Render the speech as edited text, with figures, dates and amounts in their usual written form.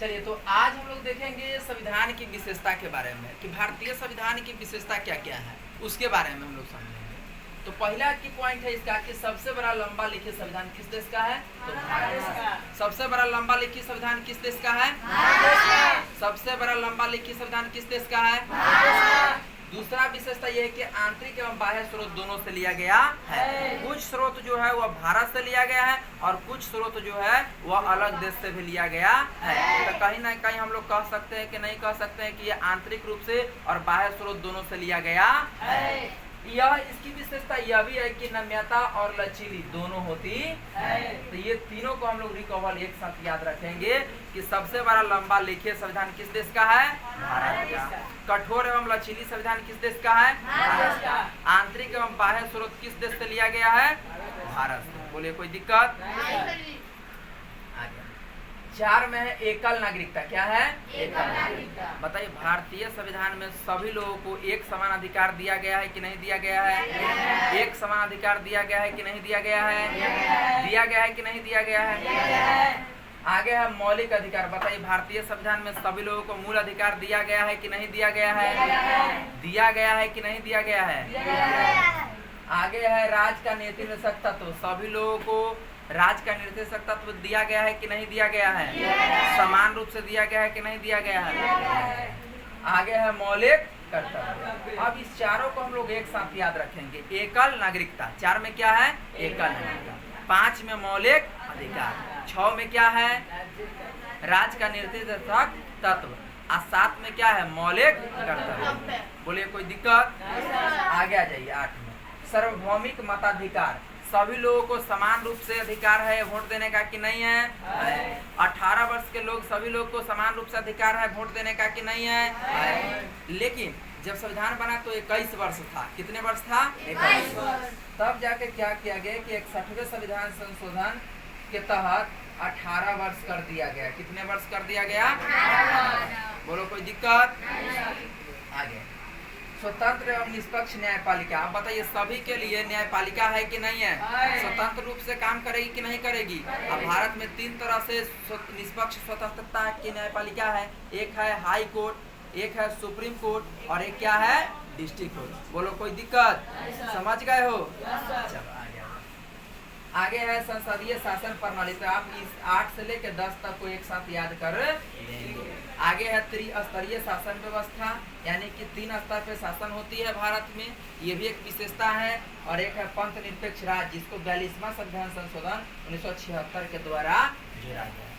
चलिए, तो आज हम लोग देखेंगे संविधान की विशेषता के बारे में कि भारतीय संविधान की विशेषता क्या क्या है, उसके बारे में हम लोग समझेंगे। तो पहला की पॉइंट है इसका कि सबसे बड़ा लंबा लिखित संविधान किस देश का है? तो भारत देश का। सबसे बड़ा लंबा लिखित संविधान किस देश का है? भारत देश का। सबसे बड़ा लंबा लिखित संविधान किस देश का है? भारत देश का। दूसरा विशेषता यह है कि आंतरिक एवं बाह्य स्रोत दोनों से लिया गया है। कुछ स्रोत जो है वह भारत से लिया गया है और कुछ स्रोत जो है वह अलग देश से भी लिया गया है। तो कहीं ना कहीं हम लोग कह सकते हैं कि नहीं कह सकते हैं कि ये आंतरिक रूप से और बाह्य स्रोत दोनों से लिया गया है। यह इसकी विशेषता यह भी है कि नम्यता और लचीली दोनों होती है। तो ये तीनों को हम लोग रिकवर एक साथ याद रखेंगे कि सबसे बड़ा लंबा लिखित संविधान किस देश का है? भारत का। कठोर एवं लचीली संविधान किस देश का है? भारत का। आंतरिक एवं बाह्य स्रोत किस देश से लिया गया है? भारत से। बोलिए, कोई दिक्कत? चार में है एकल नागरिकता। क्या है? एकल नागरिकता। बताइए, भारतीय संविधान में सभी लोगों को एक समान अधिकार दिया गया है कि नहीं दिया गया है? एक समान अधिकार दिया गया है कि नहीं दिया गया है? दिया गया है कि नहीं दिया गया है? आगे है मौलिक अधिकार। बताइए, भारतीय संविधान में सभी लोगों को मूल अधिकार दिया गया है कि नहीं दिया गया है? दिया गया है कि नहीं दिया गया है? आगे है राज का नीतिनिर्देशक तत्व। सभी लोगों को राज का निर्देशक तत्व दिया गया है कि नहीं दिया गया है? समान रूप से दिया गया है कि नहीं दिया गया है? आगे है मौलिक कर्तव्य। अब इस चारों को हम लोग एक साथ याद रखेंगे। एकल नागरिकता, चार में क्या है? एकल नागरिकता। 5 में मौलिक अधिकार। 6 में क्या है? राज का निर्देशक तत्व। और 7 में क्या है? मौलिक कर्तव्य। बोलिए, कोई दिक्कत? आगे आ जाइए। 8 में सार्वभौमिक मताधिकार। सभी लोगों को समान रूप से अधिकार है वोट देने का कि नहीं है? 18 वर्ष के लोग, सभी लोग को समान रूप से अधिकार है वोट देने का कि नहीं है? लेकिन जब संविधान बना तो 21 वर्ष था। कितने वर्ष था? 21 वर्ष। तब जाके क्या किया गया कि 61वें संविधान संशोधन के तहत 18 वर्ष कर दिया गया। कितने वर्ष कर दिया गया? बोलो, कोई दिक्कत? आगे स्वतंत्र एवं निष्पक्ष न्यायपालिका। आप बताइए, सभी के लिए न्यायपालिका है कि नहीं है? स्वतंत्र रूप से काम करेगी कि नहीं करेगी? अब भारत में 3 तरह से निष्पक्ष स्वतंत्रता की न्यायपालिका है। एक है हाई कोर्ट, एक है सुप्रीम कोर्ट और एक क्या है? District court. बोलो, कोई दिक्कत? समझ गए हो? चलो आगे है संसदीय शासन प्रणाली। तो आप इस 8 से लेकर 10 तक को एक साथ याद कर लेंगे। आगे है त्रिस्तरीय शासन व्यवस्था, यानी कि 3 स्तर पे शासन होती है भारत में। ये भी एक विशेषता है। और एक है पंथ निरपेक्ष राज, जिसको 42वां संविधान संशोधन 1976 के द्वारा जोड़ा गया।